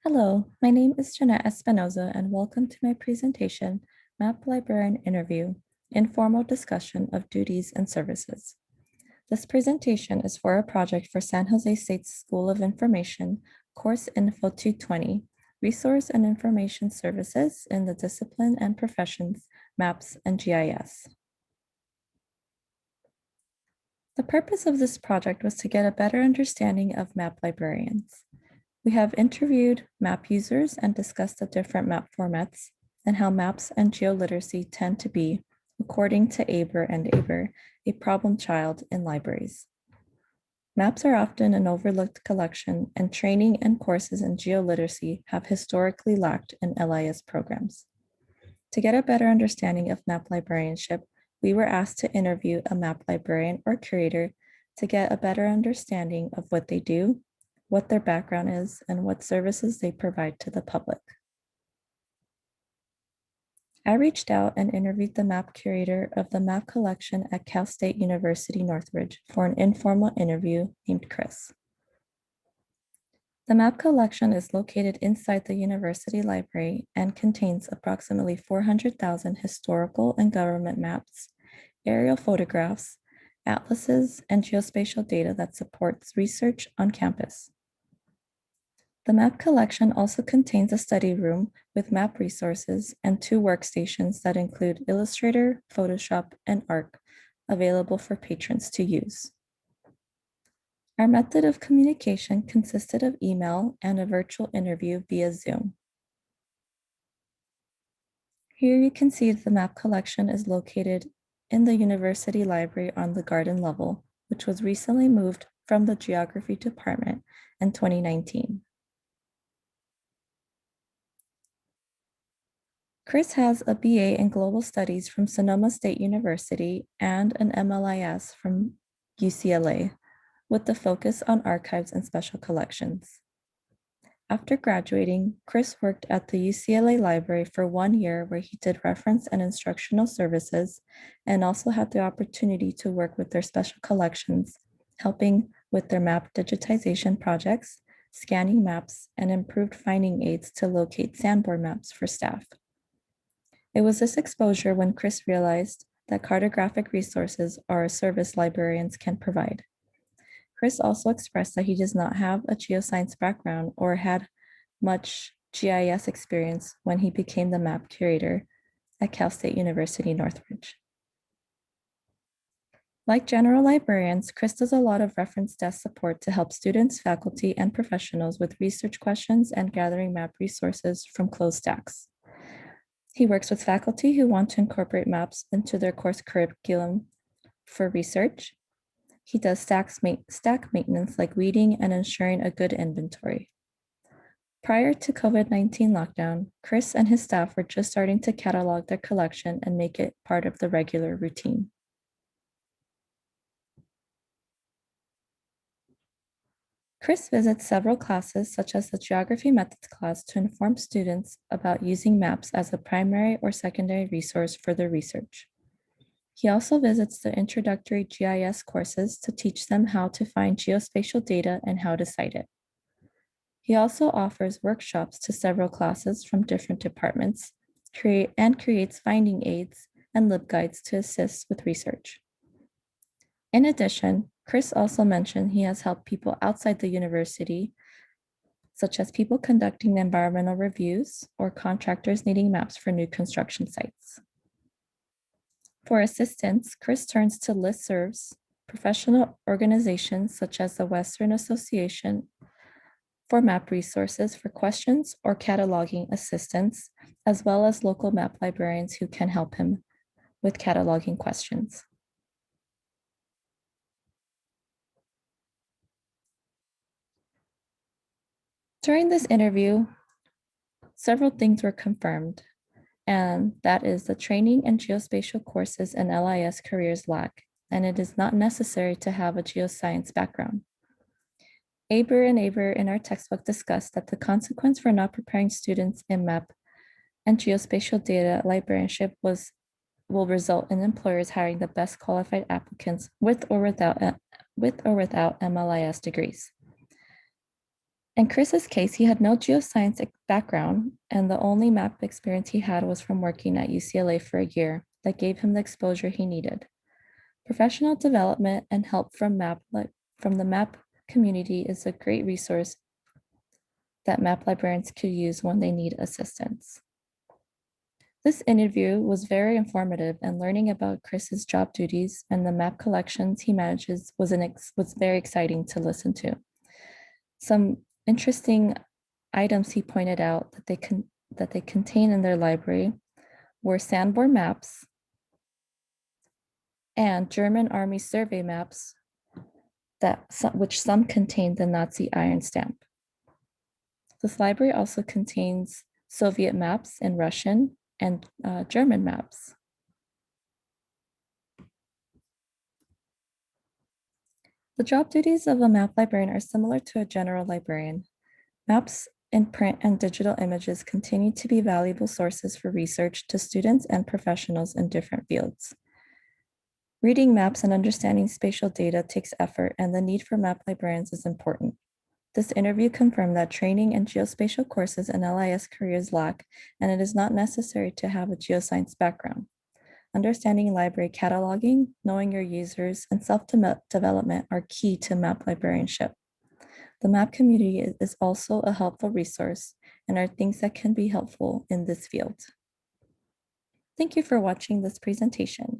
Hello, my name is Jeanette Espinoza, and welcome to my presentation, Map Librarian Interview, Informal Discussion of Duties and Services. This presentation is for a project for San Jose State School of Information, Course Info 220, Resource and Information Services in the Discipline and Professions, Maps and GIS. The purpose of this project was to get a better understanding of map librarians. We have interviewed map users and discussed the different map formats and how maps and geoliteracy tend to be, according to Aber and Aber, a problem child in libraries. Maps are often an overlooked collection, and training and courses in geoliteracy have historically lacked in LIS programs. To get a better understanding of map librarianship, we were asked to interview a map librarian or curator to get a better understanding of what they do, what their background is, and what services they provide to the public. I reached out and interviewed the map curator of the map collection at Cal State University Northridge for an informal interview named Chris. The map collection is located inside the university library and contains approximately 400,000 historical and government maps, aerial photographs, atlases, and geospatial data that supports research on campus. The map collection also contains a study room with map resources and 2 workstations that include Illustrator, Photoshop, and Arc available for patrons to use. Our method of communication consisted of email and a virtual interview via Zoom. Here you can see the map collection is located in the university library on the garden level, which was recently moved from the geography department in 2019. Chris has a BA in Global Studies from Sonoma State University and an MLIS from UCLA, with the focus on archives and special collections. After graduating, Chris worked at the UCLA Library for 1 year where he did reference and instructional services and also had the opportunity to work with their special collections, helping with their map digitization projects, scanning maps, and improved finding aids to locate Sanborn maps for staff. It was this exposure when Chris realized that cartographic resources are a service librarians can provide. Chris also expressed that he does not have a geoscience background or had much GIS experience when he became the map curator at Cal State University Northridge. Like general librarians, Chris does a lot of reference desk support to help students, faculty, and professionals with research questions and gathering map resources from closed stacks. He works with faculty who want to incorporate maps into their course curriculum for research. He does stack maintenance like weeding and ensuring a good inventory. Prior to COVID-19 lockdown, Chris and his staff were just starting to catalog their collection and make it part of the regular routine. Chris visits several classes, such as the Geography Methods class, to inform students about using maps as a primary or secondary resource for their research. He also visits the introductory GIS courses to teach them how to find geospatial data and how to cite it. He also offers workshops to several classes from different departments, creates finding aids and LibGuides to assist with research. In addition, Chris also mentioned he has helped people outside the university, such as people conducting environmental reviews or contractors needing maps for new construction sites. For assistance, Chris turns to listservs, professional organizations such as the Western Association for map resources for questions or cataloging assistance, as well as local map librarians who can help him with cataloging questions. During this interview, several things were confirmed, and that is the training and geospatial courses in LIS careers lack, and it is not necessary to have a geoscience background. Aber and Aber in our textbook discussed that the consequence for not preparing students in map and geospatial data librarianship will result in employers hiring the best qualified applicants with or without MLIS degrees. In Chris's case, he had no geoscience background, and the only map experience he had was from working at UCLA for a year that gave him the exposure he needed. Professional development and help from the map community is a great resource that map librarians could use when they need assistance. This interview was very informative, and learning about Chris's job duties and the map collections he manages was very exciting to listen to. Some interesting items he pointed out that they contain in their library were Sanborn maps and German Army survey maps which some contained the Nazi iron stamp. This library also contains Soviet maps in Russian and German maps. The job duties of a map librarian are similar to a general librarian. Maps in print and digital images continue to be valuable sources for research to students and professionals in different fields. Reading maps and understanding spatial data takes effort, and the need for map librarians is important. This interview confirmed that training in geospatial courses and LIS careers lack, and it is not necessary to have a geoscience background. Understanding library cataloging, knowing your users, and self-development are key to map librarianship. The map community is also a helpful resource and are things that can be helpful in this field. Thank you for watching this presentation.